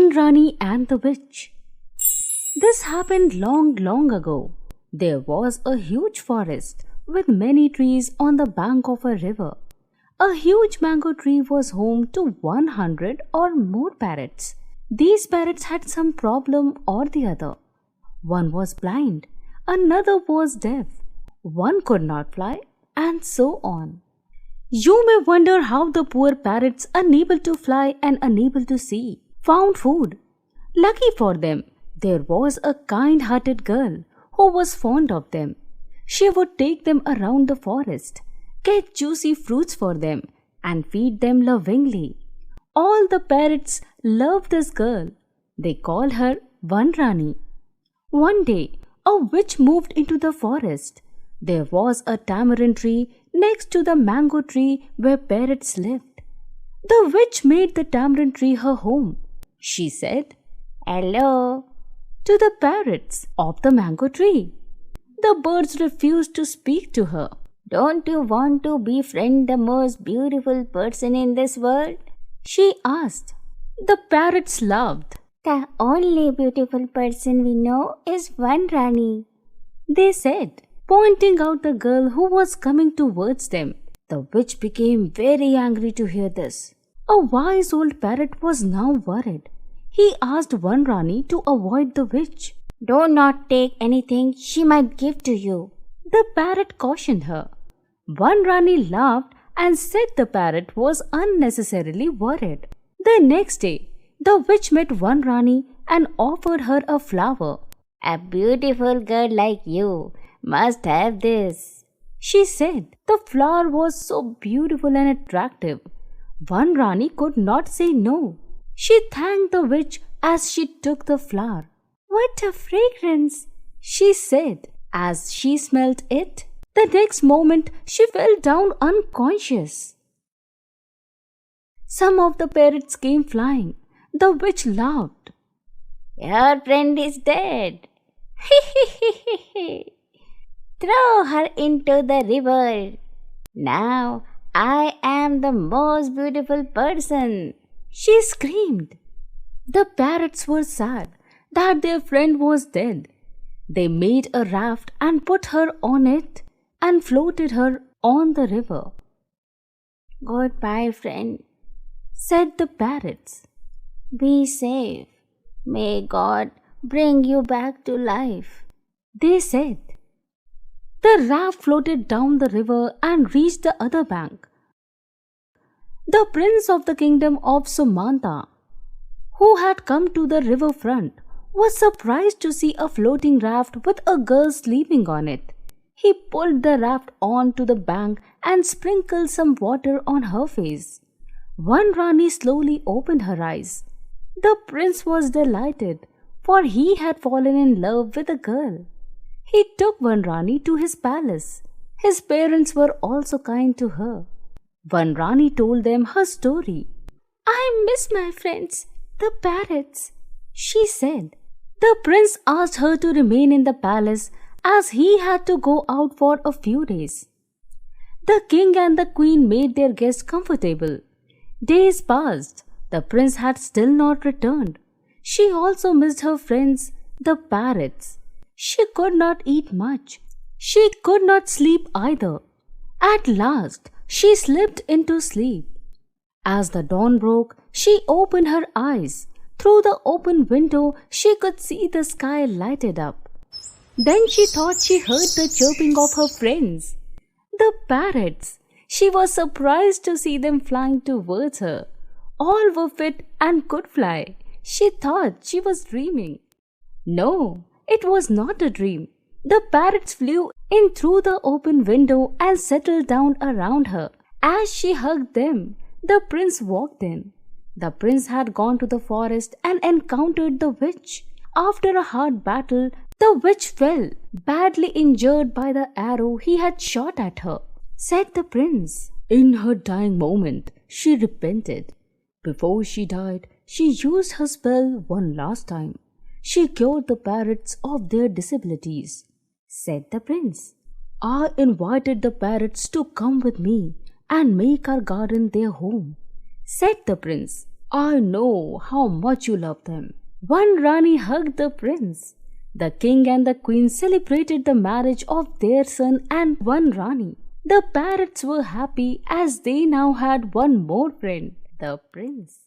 Rani and the Witch. This happened long, long ago. There was a huge forest with many trees on the bank of a river. A huge mango tree was home to 100 or more parrots. These parrots had some problem or the other. One was blind, another was deaf, one could not fly, and so on. You may wonder how the poor parrots, unable to fly and unable to see, found food. Lucky for them, there was a kind-hearted girl who was fond of them. She would take them around the forest, get juicy fruits for them, and feed them lovingly. All the parrots loved this girl. They called her Rani. One day, a witch moved into the forest. There was a tamarind tree next to the mango tree where parrots lived. The witch made the tamarind tree her home. She said, "Hello," to the parrots of the mango tree. The birds refused to speak to her. "Don't you want to befriend the most beautiful person in this world?" she asked. The parrots laughed. "The only beautiful person we know is Rani," they said, pointing out the girl who was coming towards them. The witch became very angry to hear this. A wise old parrot was now worried. He asked Rani to avoid the witch. "Do not take anything she might give to you," the parrot cautioned her. Rani laughed and said the parrot was unnecessarily worried. The next day, the witch met Rani and offered her a flower. "A beautiful girl like you must have this," she said. The flower was so beautiful and attractive. Rani could not say no. She thanked the witch as she took the flower. "What a fragrance," she said as she smelt it. The next moment, she fell down unconscious. Some of the parrots came flying. The witch laughed. "Your friend is dead. Throw her into the river. Now I am the most beautiful person," she screamed. The parrots were sad that their friend was dead. They made a raft and put her on it and floated her on the river. "Goodbye, friend," said the parrots. "Be safe. May God bring you back to life," they said. The raft floated down the river and reached the other bank. The prince of the kingdom of Sumanta, who had come to the river front, was surprised to see a floating raft with a girl sleeping on it. He pulled the raft onto the bank and sprinkled some water on her face. Rani slowly opened her eyes. The prince was delighted, for he had fallen in love with the girl. He took Rani to his palace. His parents were also kind to her. Rani told them her story. "I miss my friends, the parrots," she said. The prince asked her to remain in the palace as he had to go out for a few days. The king and the queen made their guests comfortable. Days passed. The prince had still not returned. She also missed her friends, the parrots. She could not eat much. She could not sleep either. At last, she slipped into sleep. As the dawn broke, she opened her eyes. Through the open window, she could see the sky lighted up. Then she thought she heard the chirping of her friends, the parrots. She was surprised to see them flying towards her. All were fit and could fly. She thought she was dreaming. No, it was not a dream. The parrots flew in through the open window and settled down around her. As she hugged them, the prince walked in. The prince had gone to the forest and encountered the witch. After a hard battle, the witch fell, badly injured by the arrow he had shot at her, said the prince. In her dying moment, she repented. Before she died, she used her spell one last time. She cured the parrots of their disabilities, said the prince. I invited the parrots to come with me and make our garden their home, said the prince. I know how much you love them. One Rani hugged the prince. The king and the queen celebrated the marriage of their son and one Rani. The parrots were happy as they now had one more friend, the prince.